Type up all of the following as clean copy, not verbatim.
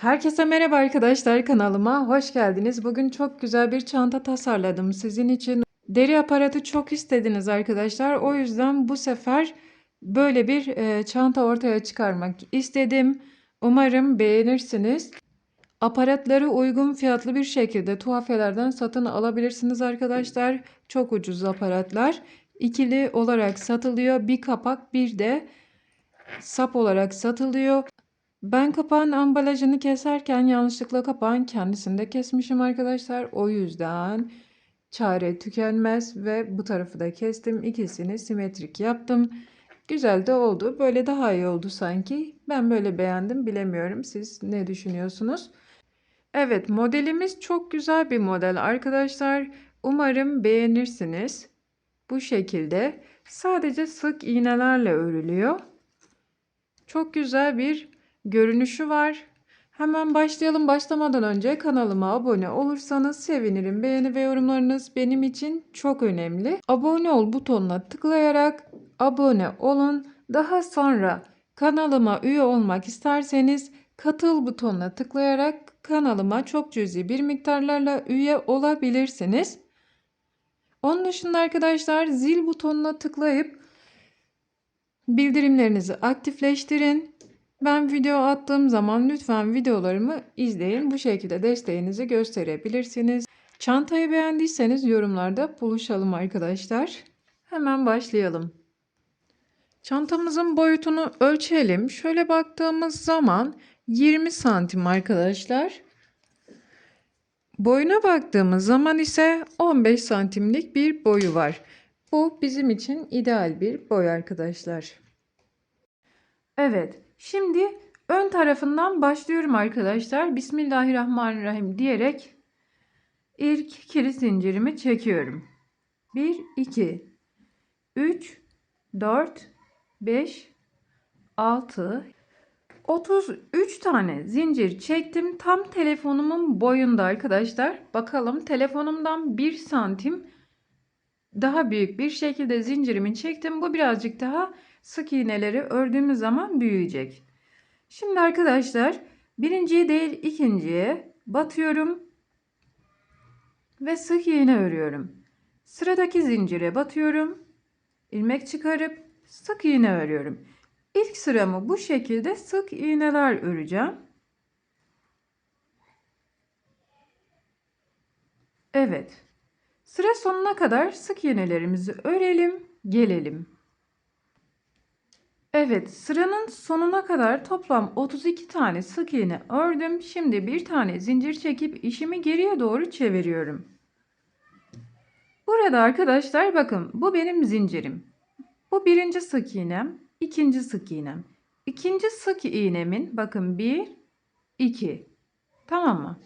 Herkese merhaba arkadaşlar, kanalıma hoş geldiniz. Bugün çok güzel bir çanta tasarladım sizin için. Deri aparatı çok istediniz arkadaşlar. O yüzden bu sefer böyle bir çanta ortaya çıkarmak istedim. Umarım beğenirsiniz. Aparatları uygun fiyatlı bir şekilde tuhafiyelerden satın alabilirsiniz arkadaşlar. Çok ucuz aparatlar. İkili olarak satılıyor. Bir kapak, bir de sap olarak satılıyor. Ben kapağın ambalajını keserken yanlışlıkla kapağın kendisini de kesmişim arkadaşlar. O yüzden çare tükenmez ve bu tarafı da kestim. İkisini simetrik yaptım. Güzel de oldu. Böyle daha iyi oldu sanki. Ben böyle beğendim. Bilemiyorum. Siz ne düşünüyorsunuz? Evet, modelimiz çok güzel bir model arkadaşlar. Umarım beğenirsiniz. Bu şekilde sadece sık iğnelerle örülüyor. Çok güzel bir görünüşü var. Hemen başlayalım. Başlamadan önce kanalıma abone olursanız sevinirim. Beğeni ve yorumlarınız benim için çok önemli. Abone ol butonuna tıklayarak abone olun. Daha sonra kanalıma üye olmak isterseniz katıl butonuna tıklayarak kanalıma çok cüzi bir miktarlarla üye olabilirsiniz. Onun dışında arkadaşlar zil butonuna tıklayıp bildirimlerinizi aktifleştirin. Ben video attığım zaman lütfen videolarımı izleyin. Bu şekilde desteğinizi gösterebilirsiniz. Çantayı beğendiyseniz yorumlarda buluşalım arkadaşlar. Hemen başlayalım. Çantamızın boyutunu ölçelim. Şöyle baktığımız zaman 20 santim arkadaşlar. Boyuna baktığımız zaman ise 15 santimlik bir boyu var. Bu bizim için ideal bir boy arkadaşlar. Evet, şimdi ön tarafından başlıyorum arkadaşlar. Bismillahirrahmanirrahim diyerek ilk kilit zincirimi çekiyorum. 1, 2, 3, 4, 5, 6, 33 tane zincir çektim. Tam telefonumun boyunda arkadaşlar. Bakalım telefonumdan 1 santim daha büyük bir şekilde zincirimi çektim. Bu birazcık daha sık iğneleri ördüğümüz zaman büyüyecek. Şimdi arkadaşlar birinciye değil ikinciye batıyorum ve sık iğne örüyorum. Sıradaki zincire batıyorum. İlmek çıkarıp sık iğne örüyorum. İlk sıramı bu şekilde sık iğneler öreceğim. Evet. Sıra sonuna kadar sık iğnelerimizi örelim, gelelim. Evet, sıranın sonuna kadar toplam 32 tane sık iğne ördüm. Şimdi bir tane zincir çekip işimi geriye doğru çeviriyorum. Burada arkadaşlar bakın bu benim zincirim. Bu birinci sık iğnem, ikinci sık iğnem. İkinci sık iğnemin bakın 1, 2. Tamam mı?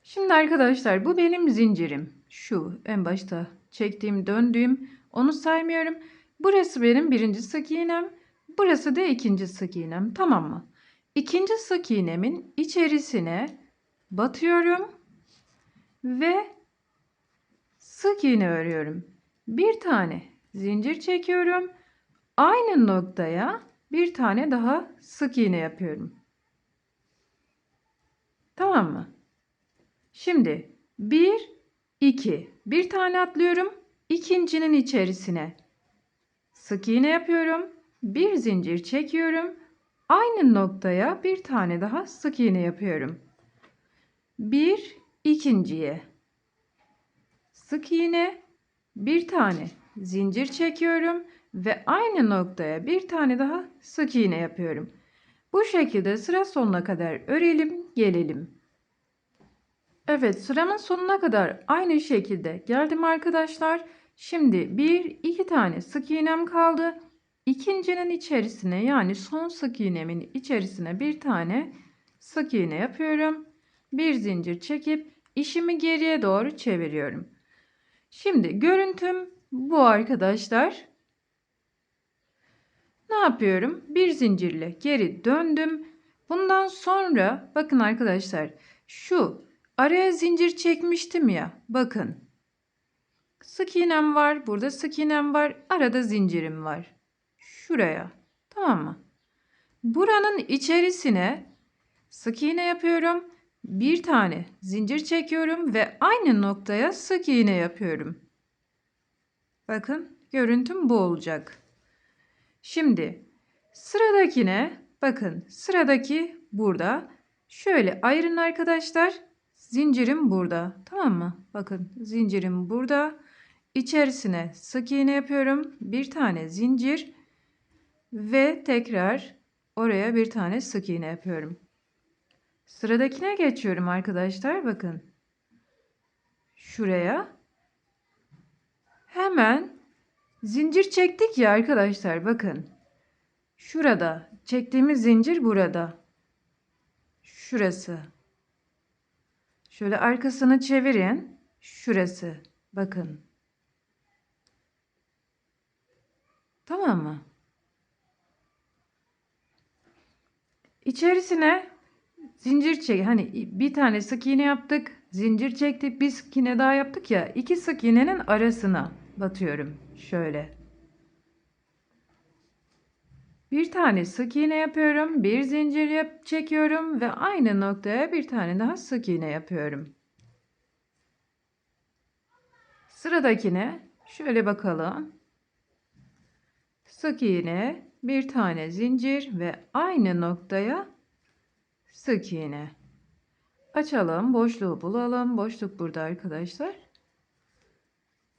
Şimdi arkadaşlar bu benim zincirim. Şu en başta çektiğim döndüğüm onu saymıyorum. Burası benim birinci sık iğnem. Burası da ikinci sık iğnem. Tamam mı? İkinci sık iğnemin içerisine batıyorum ve sık iğne örüyorum. Bir tane zincir çekiyorum. Aynı noktaya bir tane daha sık iğne yapıyorum. Tamam mı? Şimdi 1, 2. Bir tane atlıyorum. İkincinin içerisine sık iğne yapıyorum. Bir zincir çekiyorum. Aynı noktaya bir tane daha sık iğne yapıyorum. Bir ikinciye sık iğne, bir tane zincir çekiyorum ve aynı noktaya bir tane daha sık iğne yapıyorum. Bu şekilde sıra sonuna kadar örelim, gelelim. Evet, sıramın sonuna kadar aynı şekilde geldim arkadaşlar. Şimdi bir iki tane sık iğnem kaldı. İkincinin içerisine yani son sık iğnemin içerisine bir tane sık iğne yapıyorum. Bir zincir çekip işimi geriye doğru çeviriyorum. Şimdi görüntüm bu arkadaşlar. Ne yapıyorum? Bir zincirle geri döndüm. Bundan sonra bakın arkadaşlar şu araya zincir çekmiştim ya. Bakın. Sık iğnem var. Burada sık iğnem var. Arada zincirim var. Şuraya. Tamam mı? Buranın içerisine sık iğne yapıyorum. Bir tane zincir çekiyorum ve aynı noktaya sık iğne yapıyorum. Bakın görüntüm bu olacak. Şimdi sıradakine bakın, sıradaki burada. Şöyle ayırın arkadaşlar. Zincirim burada. Tamam mı? Bakın zincirim burada. İçerisine sık iğne yapıyorum. Bir tane zincir ve tekrar oraya bir tane sık iğne yapıyorum. Sıradakine geçiyorum arkadaşlar. Bakın. Şuraya. Hemen zincir çektik ya arkadaşlar. Bakın. Şurada çektiğimiz zincir burada. Şurası. Şöyle arkasını çevirin. Şurası. Bakın. Tamam mı? İçerisine zincir çek. Hani bir tane sık iğne yaptık. Zincir çektik. Bir sık iğne daha yaptık ya. İki sık iğnenin arasına batıyorum. Şöyle. Bir tane sık iğne yapıyorum. Bir zincir çekiyorum ve aynı noktaya bir tane daha sık iğne yapıyorum. Sıradakine şöyle bakalım. Sık iğne, bir tane zincir ve aynı noktaya sık iğne. Açalım, boşluğu bulalım. Boşluk burada arkadaşlar.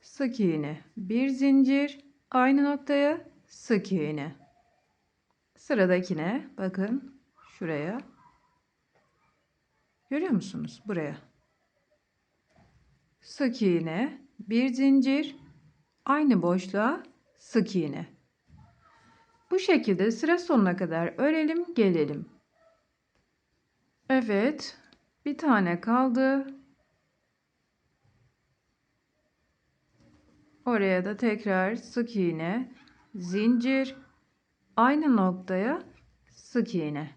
Sık iğne, bir zincir, aynı noktaya sık iğne. Sıradakine bakın şuraya. Görüyor musunuz? Buraya. Sık iğne, bir zincir, aynı boşluğa sık iğne. Bu şekilde sıra sonuna kadar örelim, gelelim. Evet, bir tane kaldı. Oraya da tekrar sık iğne, zincir, aynı noktaya sık iğne.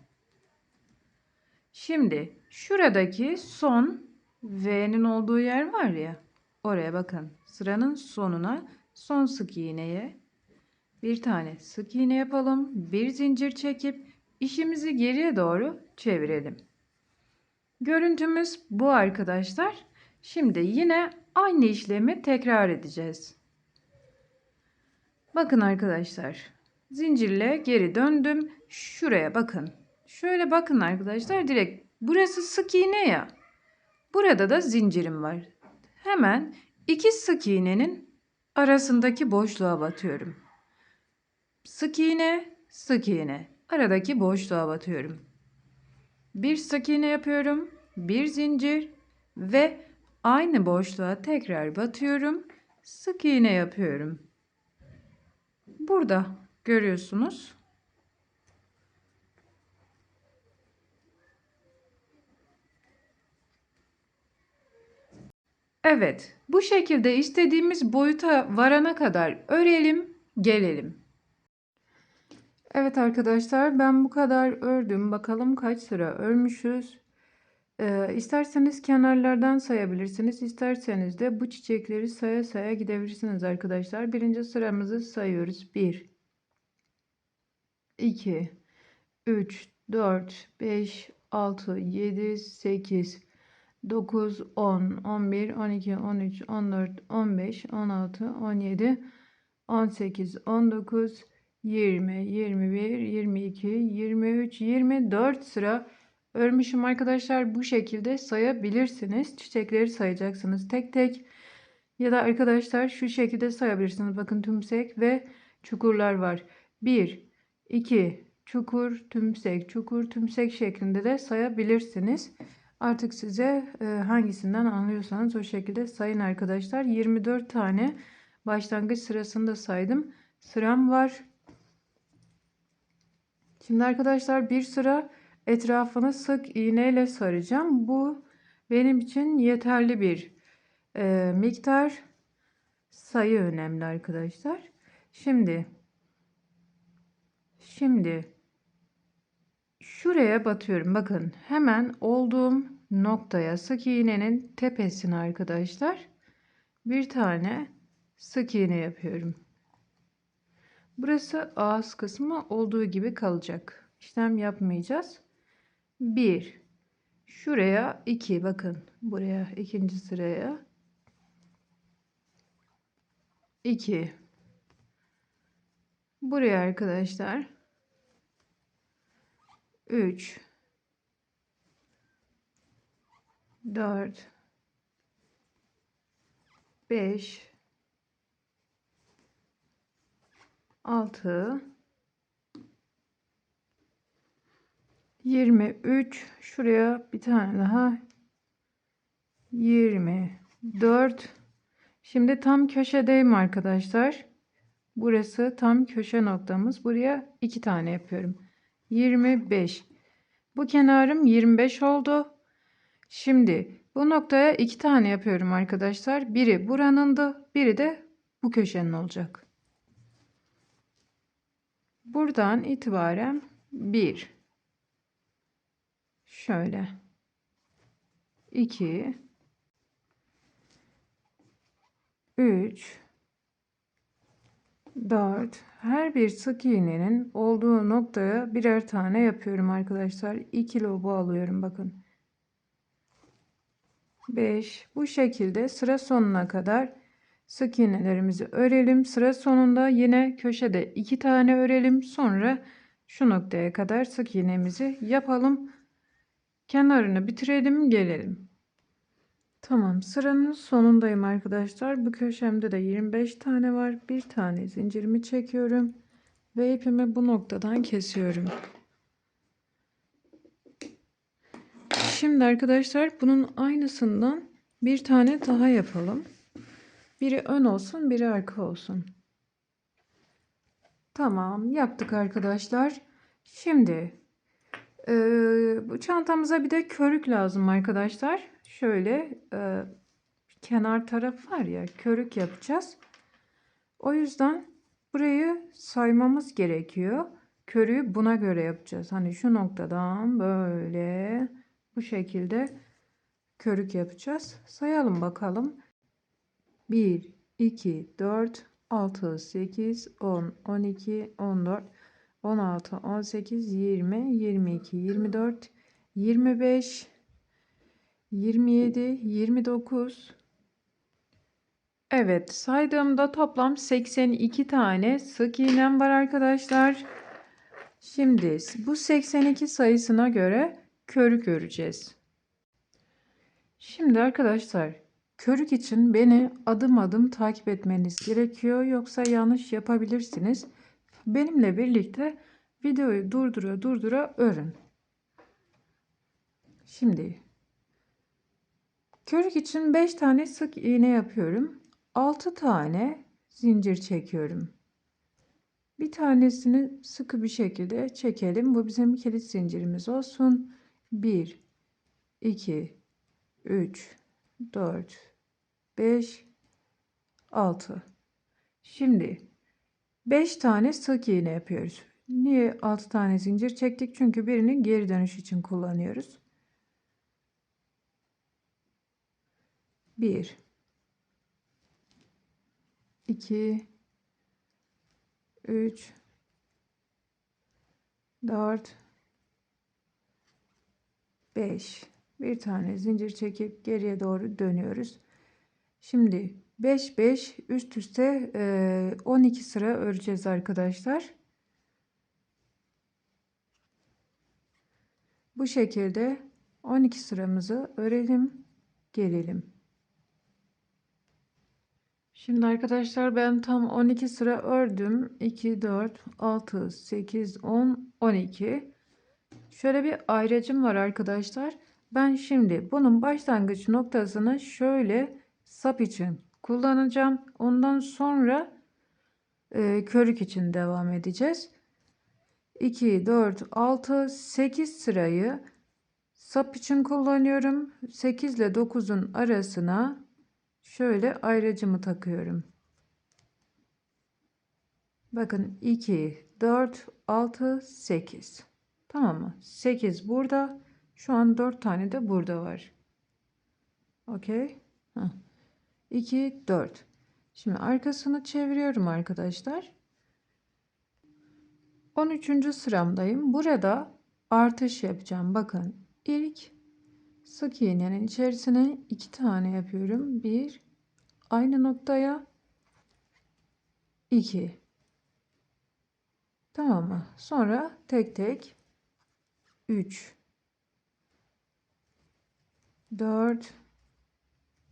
Şimdi şuradaki son V'nin olduğu yer var ya, oraya bakın. Sıranın sonuna son sık iğneye bir tane sık iğne yapalım. Bir zincir çekip işimizi geriye doğru çevirelim. Görüntümüz bu arkadaşlar. Şimdi yine aynı işlemi tekrar edeceğiz. Bakın arkadaşlar. Zincirle geri döndüm. Şuraya bakın. Şöyle bakın arkadaşlar. Direkt burası sık iğne ya. Burada da zincirim var. Hemen iki sık iğnenin arasındaki boşluğa batıyorum. Sık iğne, sık iğne. Aradaki boşluğa batıyorum. Bir sık iğne yapıyorum. Bir zincir ve aynı boşluğa tekrar batıyorum. Sık iğne yapıyorum. Burada görüyorsunuz. Evet, bu şekilde istediğimiz boyuta varana kadar örelim, gelelim. Evet arkadaşlar, ben bu kadar ördüm. Bakalım kaç sıra örmüşüz. İsterseniz kenarlardan sayabilirsiniz. İsterseniz de bu çiçekleri saya saya gidebilirsiniz arkadaşlar. Birinci sıramızı sayıyoruz. 1, 2, 3, 4, 5, 6, 7, 8, 9, 10, 11, 12, 13, 14, 15, 16, 17, 18, 19, 20, 21, 22, 23, 24 sıra örmüşüm arkadaşlar. Bu şekilde sayabilirsiniz. Çiçekleri sayacaksınız tek tek. Ya da arkadaşlar şu şekilde sayabilirsiniz. Bakın tümsek ve çukurlar var. 1, 2, çukur, tümsek, çukur, tümsek şeklinde de sayabilirsiniz. Artık size hangisinden anlıyorsanız o şekilde sayın arkadaşlar. 24 tane başlangıç sırasını da saydım. Sıram var. Şimdi arkadaşlar bir sıra etrafını sık iğneyle saracağım. Bu benim için yeterli bir miktar. Sayı önemli arkadaşlar. Şimdi şuraya batıyorum. Bakın hemen olduğum noktaya sık iğnenin tepesine arkadaşlar bir tane sık iğne yapıyorum. Burası ağız kısmı olduğu gibi kalacak. işlem yapmayacağız. 1, şuraya 2, bakın buraya, ikinci sıraya 2, buraya arkadaşlar 3, 4, 5, 6, 23, şuraya bir tane daha 24. Şimdi tam köşedeyim arkadaşlar. Burası tam köşe noktamız. Buraya 2 tane yapıyorum. 25. Bu kenarım 25 oldu. Şimdi bu noktaya 2 tane yapıyorum arkadaşlar. Biri buranın da, biri de bu köşenin olacak. Buradan itibaren 1, şöyle 2, 3, 4, her bir sık iğnenin olduğu noktaya birer tane yapıyorum arkadaşlar. İkili oba alıyorum, bakın. 5, bu şekilde sıra sonuna kadar sık iğnelerimizi örelim. Sıra sonunda yine köşede 2 tane örelim. Sonra şu noktaya kadar sık iğnemizi yapalım. Kenarını bitirelim, gelelim. Tamam, sıranın sonundayım arkadaşlar. Bu köşemde de 25 tane var. Bir tane zincirimi çekiyorum ve ipimi bu noktadan kesiyorum. Şimdi arkadaşlar bunun aynısından bir tane daha yapalım. Biri ön olsun, biri arka olsun. Tamam, yaptık arkadaşlar. Şimdi bu çantamıza bir de körük lazım arkadaşlar. Şöyle kenar taraf var ya, körük yapacağız. O yüzden burayı saymamız gerekiyor. Körüğü buna göre yapacağız. Hani şu noktadan böyle bu şekilde körük yapacağız. Sayalım bakalım. 1, 2, 4, 6, 8, 10, 12, 14, 16, 18, 20, 22, 24, 25, 27, 29. Evet, saydığımda toplam 82 tane sık iğnem var arkadaşlar. Şimdi bu 82 sayısına göre körük öreceğiz. Şimdi arkadaşlar, körük için beni adım adım takip etmeniz gerekiyor. Yoksa yanlış yapabilirsiniz. Benimle birlikte videoyu durdura durdura örün. Şimdi körük için 5 tane sık iğne yapıyorum. 6 tane zincir çekiyorum. Bir tanesini sıkı bir şekilde çekelim. Bu bizim kilit zincirimiz olsun. 1, 2, 3, 4, 5, 6. Şimdi 5 tane sık iğne yapıyoruz. Niye 6 tane zincir çektik? Çünkü birini geri dönüş için kullanıyoruz. 1, 2, 3, 4, 5. Bir tane zincir çekip geriye doğru dönüyoruz. Şimdi 5 5 üst üste 12 sıra öreceğiz arkadaşlar. Bu şekilde 12 sıramızı örelim, gelelim. Şimdi arkadaşlar ben tam 12 sıra ördüm. 2, 4, 6, 8, 10, 12. Şöyle bir ayracım var arkadaşlar. Ben şimdi bunun başlangıç noktasını şöyle sap için kullanacağım. Ondan sonra körük için devam edeceğiz. 2, 4, 6, 8 sırayı sap için kullanıyorum. 8 ile 9'un arasına şöyle ayracımı takıyorum. Bakın 2, 4, 6, 8. Tamam mı? 8 burada. Şu an 4 tane de burada var. Okey. 2, 4. Şimdi arkasını çeviriyorum arkadaşlar. 13. sıramdayım. Burada artış yapacağım. Bakın ilk sık iğnenin içerisine 2 tane yapıyorum. 1, aynı noktaya 2. Tamam mı? Sonra tek tek 3, 4,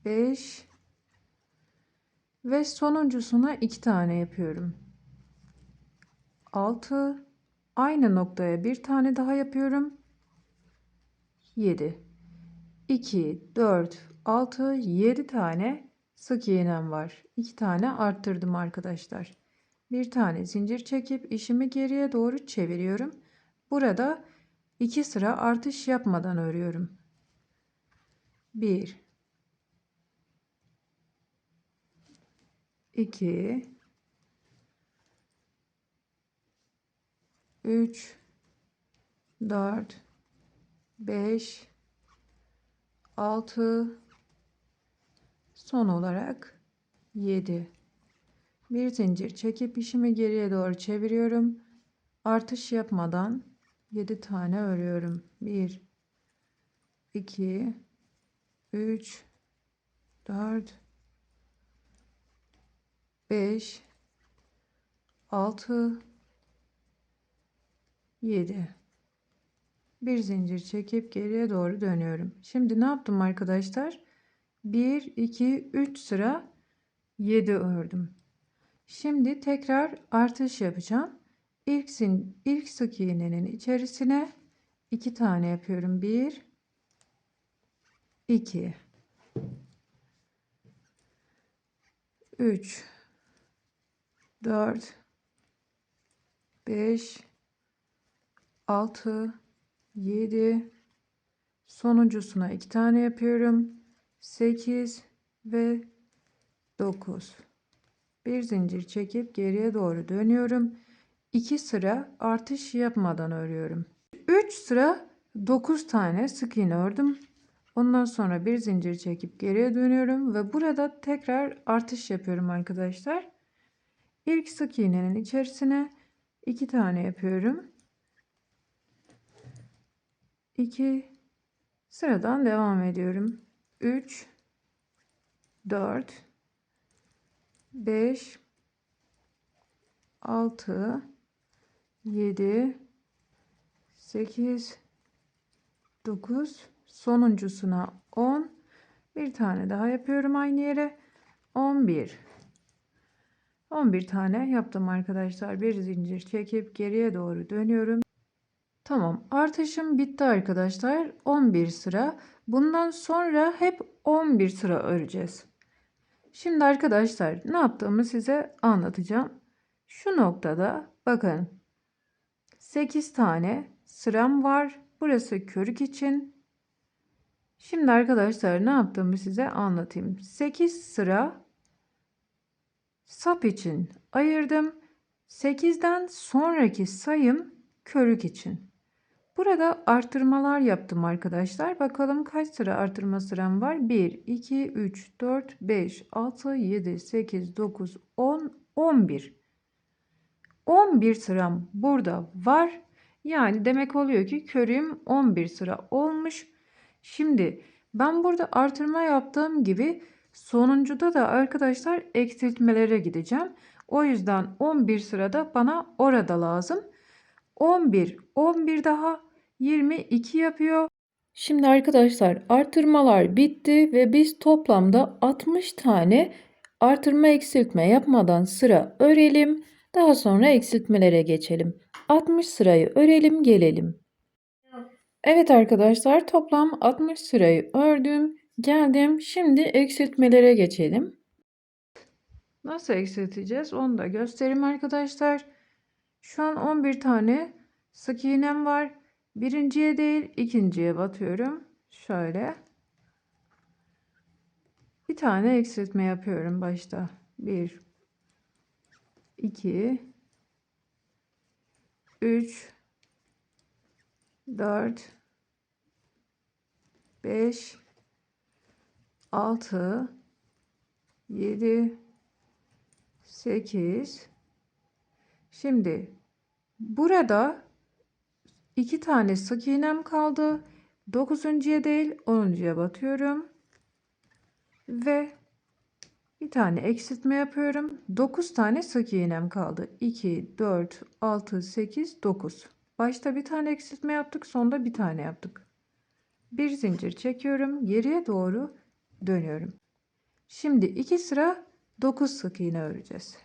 5 ve sonuncusuna 2 tane yapıyorum. 6, aynı noktaya bir tane daha yapıyorum. 7, 2, 4, 6, 7 tane sık iğnem var. 2 tane arttırdım arkadaşlar. Bir tane zincir çekip işimi geriye doğru çeviriyorum. Burada 2 sıra artış yapmadan örüyorum. 1, 2, 3, 4, 5, 6, son olarak 7. Bir zincir çekip işimi geriye doğru çeviriyorum. Artış yapmadan 7 tane örüyorum. 1, 2, 3, 4, 5, 6, 7. Bir zincir çekip geriye doğru dönüyorum. Şimdi ne yaptım arkadaşlar? 1, 2, 3 sıra 7 ördüm. Şimdi tekrar artış yapacağım. İlk sık iğnenin içerisine 2 tane yapıyorum. 1, 2, 3, 4, 5, 6, 7, sonuncusuna 2 tane yapıyorum. 8 ve 9. Bir zincir çekip geriye doğru dönüyorum. 2 sıra artış yapmadan örüyorum. 3 sıra 9 tane sık iğne ördüm. Ondan sonra bir zincir çekip geriye dönüyorum ve burada tekrar artış yapıyorum arkadaşlar. İlk sık iğnenin içerisine 2 tane yapıyorum. 2, sıradan devam ediyorum. 3, 4, 5, 6, 7, 8, 9, sonuncusuna 10, bir tane daha yapıyorum aynı yere. 11. 11 tane yaptım arkadaşlar. Bir zincir çekip geriye doğru dönüyorum. Tamam, artışım bitti arkadaşlar. 11 sıra. Bundan sonra hep 11 sıra öreceğiz. Şimdi arkadaşlar ne yaptığımı size anlatacağım. Şu noktada bakın 8 tane sıram var. Burası körük için. Şimdi arkadaşlar ne yaptığımı size anlatayım. 8 sıra sap için ayırdım. 8'den sonraki sayım körük için. Burada artırmalar yaptım arkadaşlar. Bakalım kaç sıra artırma sıram var? 1, 2, 3, 4, 5, 6, 7, 8, 9, 10, 11. 11 sıram burada var. Yani demek oluyor ki körüğüm 11 sıra olmuş. Şimdi ben burada artırma yaptığım gibi sonuncuda da arkadaşlar eksiltmelere gideceğim. O yüzden 11 sırada bana orada lazım. 11, 11 daha 22 yapıyor. Şimdi arkadaşlar artırmalar bitti ve biz toplamda 60 tane artırma eksiltme yapmadan sıra örelim. Daha sonra eksiltmelere geçelim. 60 sırayı örelim gelelim. Evet arkadaşlar toplam 60 sırayı ördüm. Geldim. Şimdi eksiltmelere geçelim. Nasıl eksilteceğiz onu da göstereyim arkadaşlar. Şu an 11 tane sık iğnem var. Birinciye değil ikinciye batıyorum. Şöyle. Bir tane eksiltme yapıyorum başta. 1, 2, 3, 4, 5, 6, 7, 8. Şimdi Burada 2 tane sık iğnem kaldı. 9'uncuya değil 10'uncuya batıyorum ve bir tane eksiltme yapıyorum. 9 tane sık iğnem kaldı. 2, 4, 6, 8, 9. Başta bir tane eksiltme yaptık, sonda bir tane yaptık. Bir zincir çekiyorum, geriye doğru dönüyorum. Şimdi 2 sıra 9 sık iğne öreceğiz.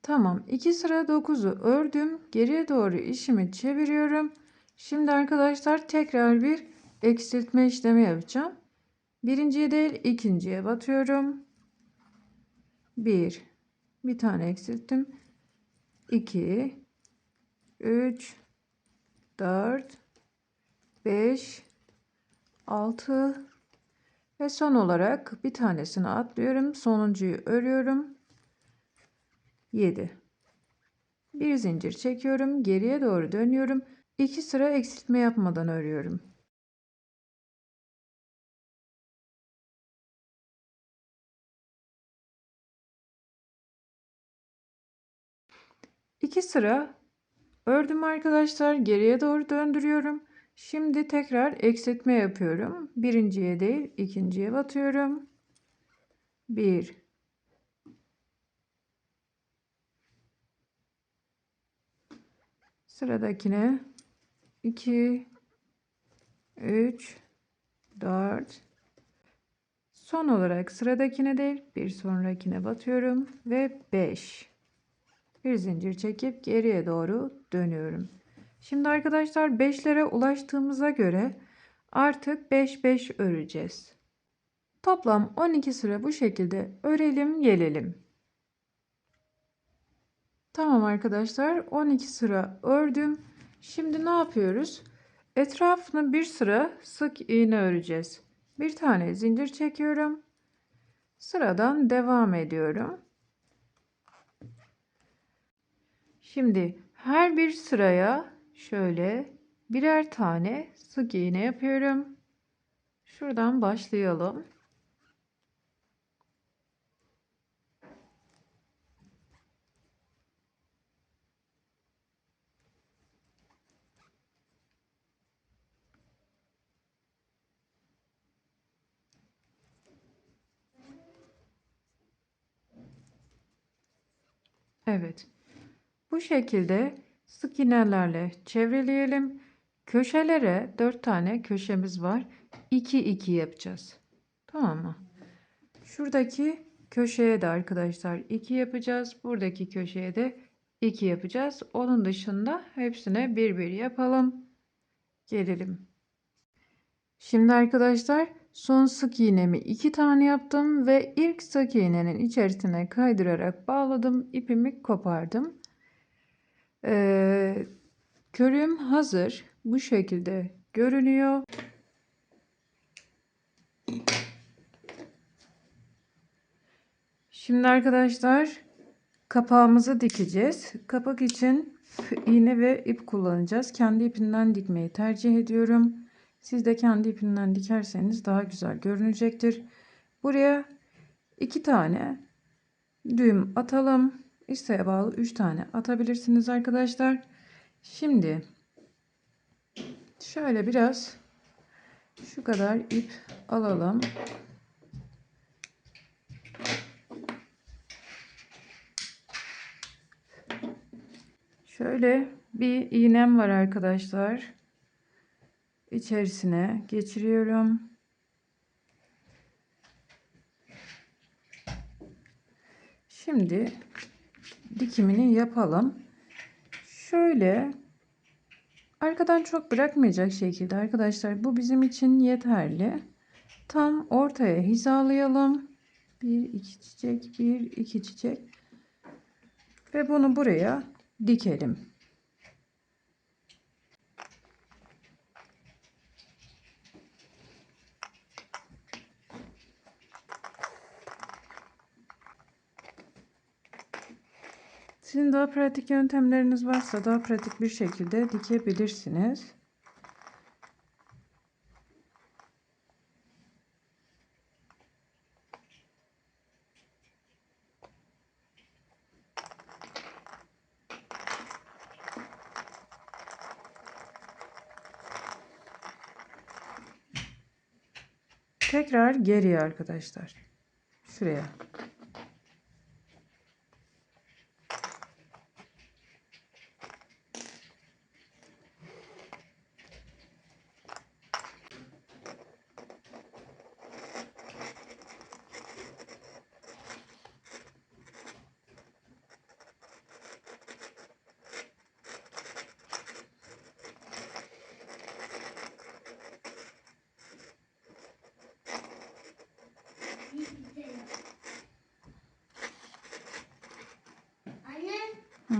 Tamam, 2 sıra 9'u ördüm. Geriye doğru işimi çeviriyorum. Şimdi arkadaşlar tekrar bir eksiltme işlemi yapacağım. Birinciye değil ikinciye batıyorum. Bir tane eksilttim. 2, 3, 4, 5, 6 ve son olarak bir tanesini atlıyorum. Sonuncuyu örüyorum. 7. Bir zincir çekiyorum. Geriye doğru dönüyorum. 2 sıra eksiltme yapmadan örüyorum. 2 sıra ördüm arkadaşlar. Geriye doğru döndürüyorum. Şimdi tekrar eksiltme yapıyorum. Birinciye değil ikinciye batıyorum. 1, sıradakine 2, 3, 4. Son olarak sıradakine değil bir sonrakine batıyorum ve 5. Bir zincir çekip geriye doğru dönüyorum. Şimdi arkadaşlar 5'lere ulaştığımıza göre artık 5 5 öreceğiz. Toplam 12 sıra bu şekilde örelim gelelim. Tamam arkadaşlar, 12 sıra ördüm. Şimdi ne yapıyoruz? Etrafını bir sıra sık iğne öreceğiz. Bir tane zincir çekiyorum. Sıradan devam ediyorum. Şimdi her bir sıraya şöyle birer tane sık iğne yapıyorum. Şuradan başlayalım. Evet. Bu şekilde sık iğnelerle çevreleyelim. Köşelere 4 tane köşemiz var. 2 2 yapacağız. Tamam mı? Şuradaki köşeye de arkadaşlar 2 yapacağız. Buradaki köşeye de 2 yapacağız. Onun dışında hepsine bir bir yapalım. Gelelim. Şimdi arkadaşlar son sık iğnemi 2 tane yaptım ve ilk sık iğnenin içerisine kaydırarak bağladım. İpimi kopardım. Körüğüm hazır. Bu şekilde görünüyor. Şimdi arkadaşlar kapağımızı dikeceğiz. Kapak için iğne ve ip kullanacağız. Kendi ipinden dikmeyi tercih ediyorum. Siz de kendi ipinden dikerseniz daha güzel görünecektir. Buraya 2 tane düğüm atalım. İsteğe bağlı 3 tane atabilirsiniz arkadaşlar. Şimdi şöyle biraz şu kadar ip alalım. Şöyle bir iğnem var arkadaşlar. İçerisine geçiriyorum. Şimdi dikimini yapalım. Şöyle arkadan çok bırakmayacak şekilde arkadaşlar, bu bizim için yeterli. Tam ortaya hizalayalım. Bir iki çiçek, bir iki çiçek ve bunu buraya dikelim. Sizin daha pratik yöntemleriniz varsa daha pratik bir şekilde dikebilirsiniz. Tekrar geriye arkadaşlar. Şuraya. Hı.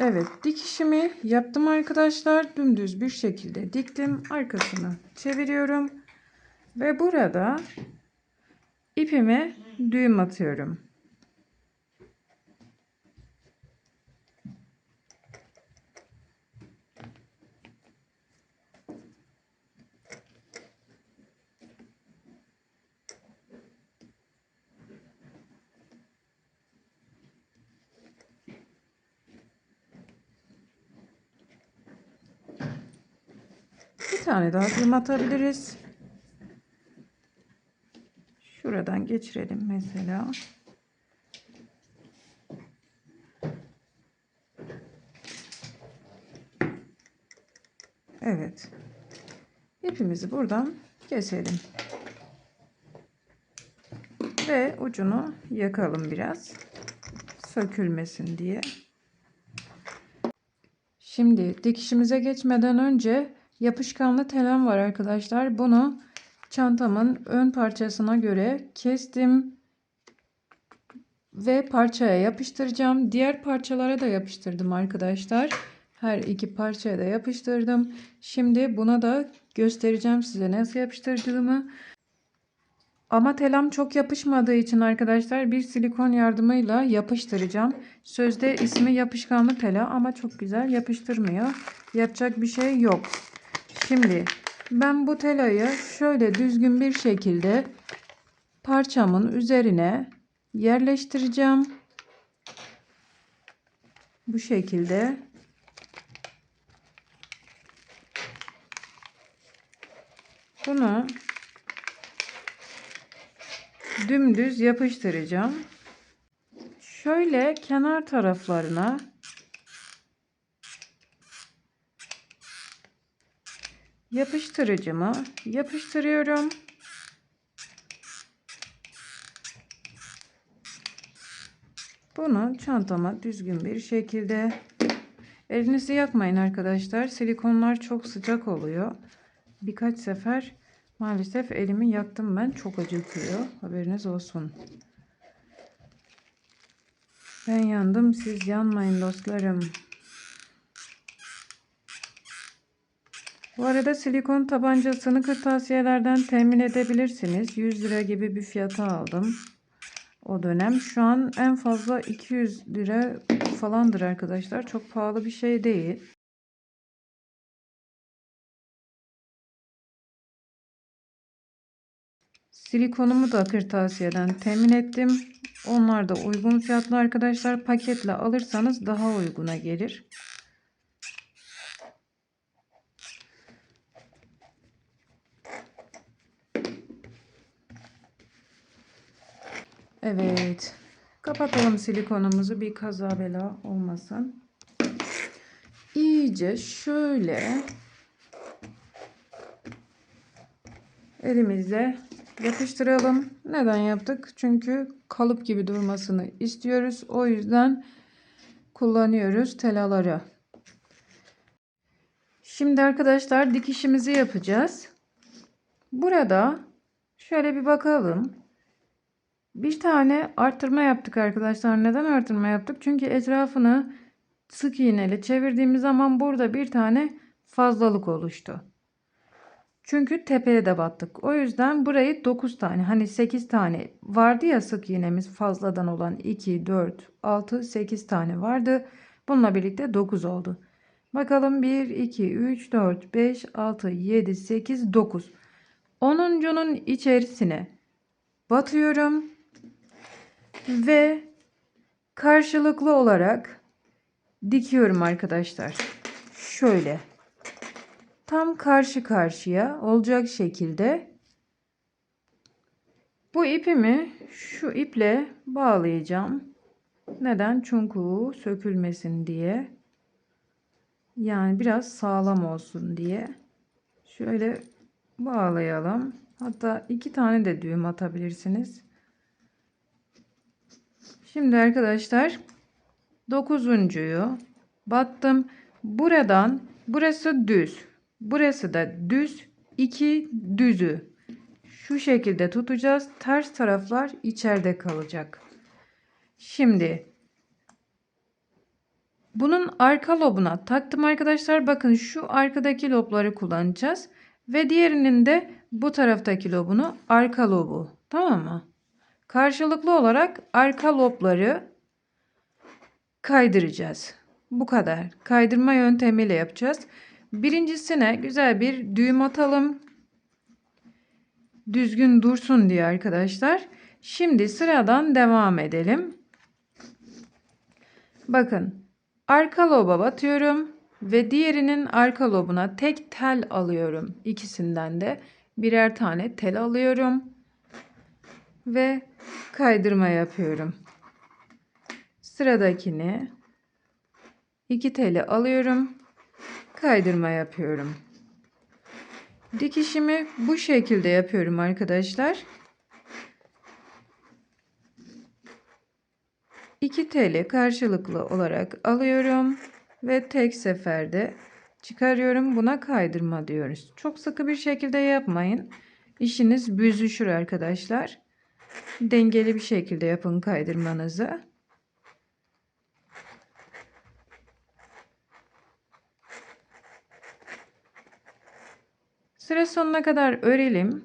Evet, dikişimi yaptım arkadaşlar. Dümdüz bir şekilde diktim. Arkasını çeviriyorum. Ve burada ipime düğüm atıyorum. Bir tane daha düğüm atabiliriz. Şuradan geçirelim mesela. Evet. İpimizi buradan keselim. Ve ucunu yakalım biraz. Sökülmesin diye. Şimdi dikişimize geçmeden önce yapışkanlı telem var arkadaşlar. Bunu çantamın ön parçasına göre kestim ve parçaya yapıştıracağım. Diğer parçalara da yapıştırdım arkadaşlar. Her iki parçaya da yapıştırdım. Şimdi buna da göstereceğim size nasıl yapıştırdığımı. Ama telam çok yapışmadığı için arkadaşlar bir silikon yardımıyla yapıştıracağım. Sözde ismi yapışkanlı tela ama çok güzel yapıştırmıyor. Yapacak bir şey yok. Şimdi ben bu telayı şöyle düzgün bir şekilde parçamın üzerine yerleştireceğim. Bu şekilde. Bunu dümdüz yapıştıracağım. Şöyle kenar taraflarına yapıştırıcımı yapıştırıyorum. Bunu çantama düzgün bir şekilde, elinizi yakmayın arkadaşlar. Silikonlar çok sıcak oluyor. Birkaç sefer maalesef elimi yaktım ben. Çok acıtıyor. Haberiniz olsun. Ben yandım, siz yanmayın dostlarım. Bu arada silikon tabancasını kırtasiyelerden temin edebilirsiniz. 100 lira gibi bir fiyata aldım o dönem. Şu an en fazla 200 lira falandır arkadaşlar. Çok pahalı bir şey değil. Silikonumu da kırtasiyeden temin ettim. Onlar da uygun fiyatlı arkadaşlar. Paketle alırsanız daha uyguna gelir. Evet. Kapatalım silikonumuzu, bir kaza bela olmasın. İyice şöyle elimizle yapıştıralım. Neden yaptık? Çünkü kalıp gibi durmasını istiyoruz. O yüzden kullanıyoruz telaları. Şimdi arkadaşlar dikişimizi yapacağız. Burada şöyle bir bakalım. Bir tane arttırma yaptık arkadaşlar. Neden arttırma yaptık? Çünkü etrafını sık iğneyle çevirdiğimiz zaman burada bir tane fazlalık oluştu. Çünkü tepeye de battık. O yüzden burayı 9 tane, hani 8 tane vardı ya sık iğnemiz, fazladan olan 2, 4, 6, 8 tane vardı. Bununla birlikte 9 oldu. Bakalım 1, 2, 3, 4, 5, 6, 7, 8, 9. 10'uncunun içerisine batıyorum ve karşılıklı olarak dikiyorum arkadaşlar. Şöyle. tam karşı karşıya olacak şekilde bu ipimi şu iple bağlayacağım. Neden? Çünkü sökülmesin diye. Yani biraz sağlam olsun diye. Şöyle bağlayalım. Hatta 2 tane de düğüm atabilirsiniz. Şimdi arkadaşlar 9'uncuyu battım. Buradan burası düz. Burası da düz. 2 düzü. Şu şekilde tutacağız. Ters taraflar içeride kalacak. Şimdi bunun arka lobuna taktım arkadaşlar. Bakın şu arkadaki lobları kullanacağız. Ve diğerinin de bu taraftaki lobunu, arka lobu. Tamam mı? Karşılıklı olarak arka lobları kaydıracağız. Bu kadar. Kaydırma yöntemiyle yapacağız. Birincisine güzel bir düğüm atalım. Düzgün dursun diye arkadaşlar. Şimdi sıradan devam edelim. Bakın. Arka loba batıyorum ve diğerinin arka lobuna tek tel alıyorum. İkisinden de birer tane tel alıyorum ve kaydırma yapıyorum. Sıradakini 2 teli alıyorum, kaydırma yapıyorum. Dikişimi bu şekilde yapıyorum arkadaşlar. 2 teli karşılıklı olarak alıyorum ve tek seferde çıkarıyorum. Buna kaydırma diyoruz. Çok sıkı bir şekilde yapmayın. İşiniz büzüşür arkadaşlar. Dengeli bir şekilde yapın kaydırmanızı. Sıra sonuna kadar örelim.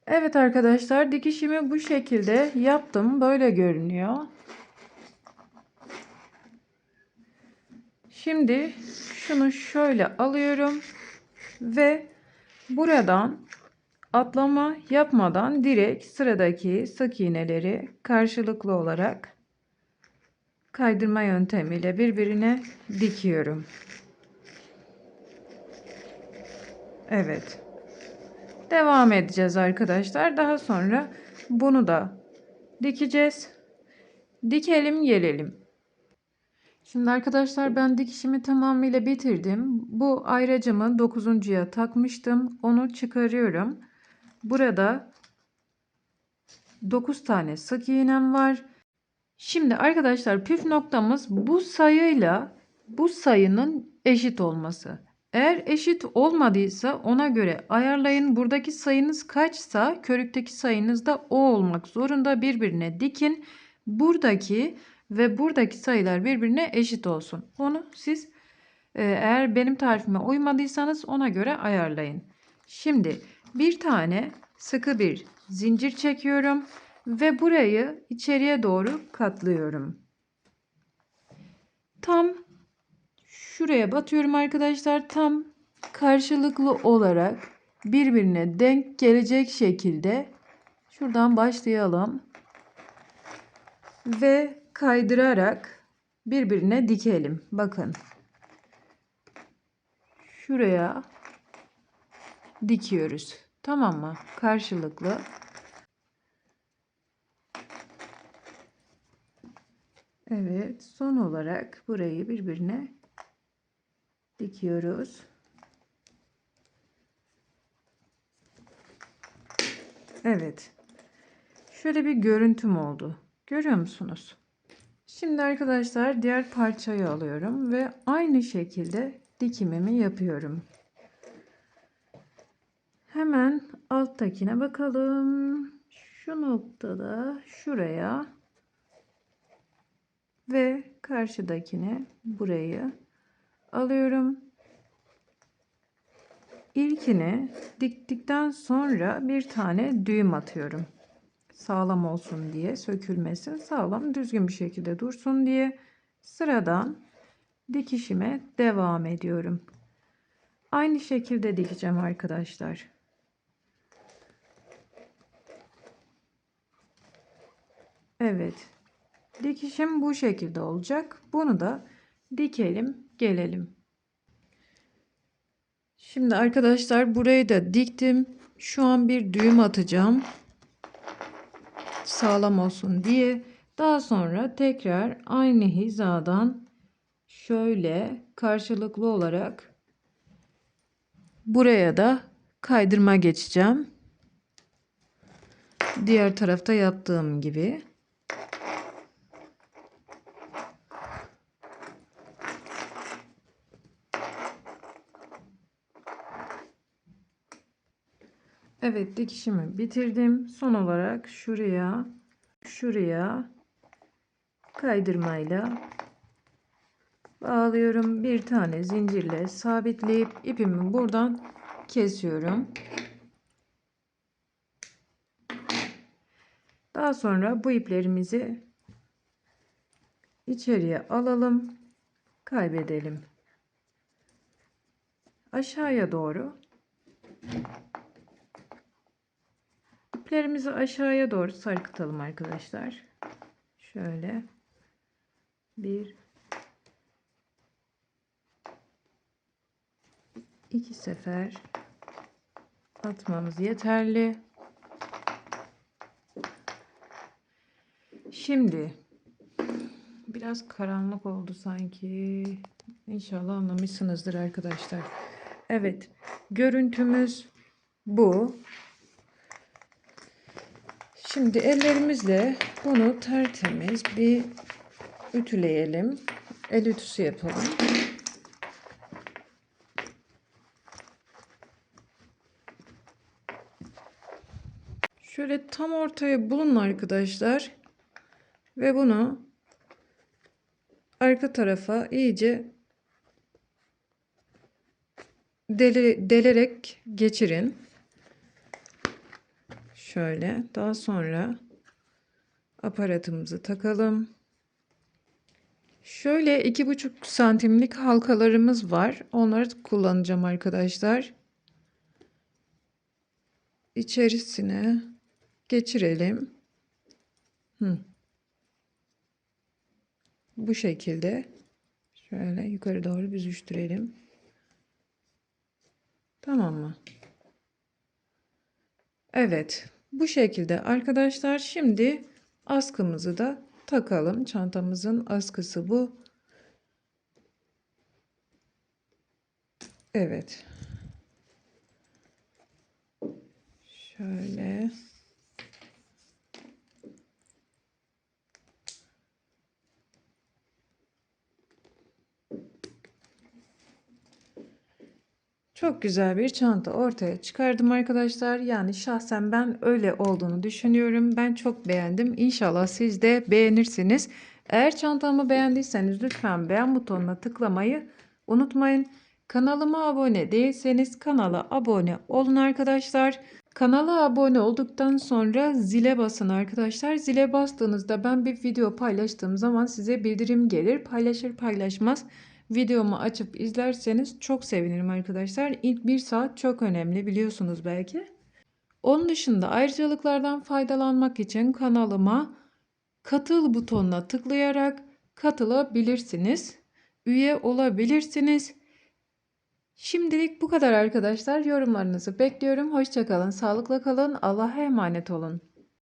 Evet arkadaşlar, dikişimi bu şekilde yaptım. Böyle görünüyor. Şimdi şunu şöyle alıyorum ve buradan atlama yapmadan direkt sıradaki sık iğneleri karşılıklı olarak kaydırma yöntemiyle birbirine dikiyorum. Evet. Devam edeceğiz arkadaşlar. Daha sonra bunu da dikeceğiz. Dikelim gelelim. Şimdi arkadaşlar ben dikişimi tamamıyla bitirdim. Bu ayracımı 9'uncuya takmıştım. Onu çıkarıyorum. Burada 9 tane sık iğnem var. Şimdi arkadaşlar püf noktamız bu sayıyla bu sayının eşit olması. Eğer eşit olmadıysa ona göre ayarlayın. Buradaki sayınız kaçsa körükteki sayınız da o olmak zorunda. Birbirine dikin. Buradaki ve buradaki sayılar birbirine eşit olsun. Onu siz eğer benim tarifime uymadıysanız ona göre ayarlayın. Şimdi bir tane sıkı bir zincir çekiyorum ve burayı içeriye doğru katlıyorum. Tam şuraya batıyorum arkadaşlar. Tam karşılıklı olarak birbirine denk gelecek şekilde şuradan başlayalım ve kaydırarak birbirine dikelim. Bakın. Şuraya dikiyoruz. Tamam mı? Karşılıklı. Evet, son olarak burayı birbirine dikiyoruz. Evet. Şöyle bir görüntüm oldu. Görüyor musunuz? Şimdi arkadaşlar diğer parçayı alıyorum ve aynı şekilde dikimimi yapıyorum. Hemen alttakine bakalım. Şu noktada şuraya ve karşıdakine burayı alıyorum. İlkini diktikten sonra bir tane düğüm atıyorum. Sağlam olsun diye, sökülmesin, sağlam düzgün bir şekilde dursun diye sıradan dikişime devam ediyorum. Aynı şekilde dikeceğim arkadaşlar. Evet. Dikişim bu şekilde olacak. Bunu da dikelim, gelelim. Şimdi arkadaşlar burayı da diktim. Şu an bir düğüm atacağım. Sağlam olsun diye. Daha sonra tekrar aynı hizadan şöyle karşılıklı olarak buraya da kaydırma geçeceğim. Diğer tarafta yaptığım gibi. Evet, dikişimi bitirdim. Son olarak şuraya kaydırmayla bağlıyorum. Bir tane zincirle sabitleyip ipimi buradan kesiyorum. Daha sonra bu iplerimizi içeriye alalım, kaybedelim. Aşağıya doğru. İplerimizi aşağıya doğru sarkıtalım arkadaşlar. Şöyle iki sefer atmamız yeterli. Şimdi biraz karanlık oldu sanki. İnşallah anlamışsınızdır arkadaşlar. Evet, görüntümüz bu. Şimdi ellerimizle bunu tertemiz bir ütüleyelim. El ütüsü yapalım. Şöyle tam ortaya bulun arkadaşlar. Ve bunu arka tarafa iyice delerek geçirin. Şöyle. Daha sonra aparatımızı takalım. Şöyle 2,5 santimlik halkalarımız var. Onları kullanacağım arkadaşlar. İçerisine geçirelim. Bu şekilde. Şöyle yukarı doğru büzüştürelim. Tamam mı? Evet. Bu şekilde arkadaşlar. Şimdi askımızı da takalım. Çantamızın askısı bu. Evet. Şöyle. Çok güzel bir çanta ortaya çıkardım arkadaşlar. Yani şahsen ben öyle olduğunu düşünüyorum. Ben çok beğendim. İnşallah siz de beğenirsiniz. Eğer çantamı beğendiyseniz lütfen beğen butonuna tıklamayı unutmayın. Kanalıma abone değilseniz kanala abone olun arkadaşlar. Kanala abone olduktan sonra zile basın arkadaşlar. Zile bastığınızda ben bir video paylaştığım zaman size bildirim gelir. Paylaşır paylaşmaz videomu açıp izlerseniz çok sevinirim arkadaşlar. İlk 1 saat çok önemli, biliyorsunuz belki. Onun dışında ayrıcalıklardan faydalanmak için kanalıma katıl butonuna tıklayarak katılabilirsiniz. Üye olabilirsiniz. Şimdilik bu kadar arkadaşlar. Yorumlarınızı bekliyorum. Hoşça kalın, sağlıkla kalın. Allah'a emanet olun.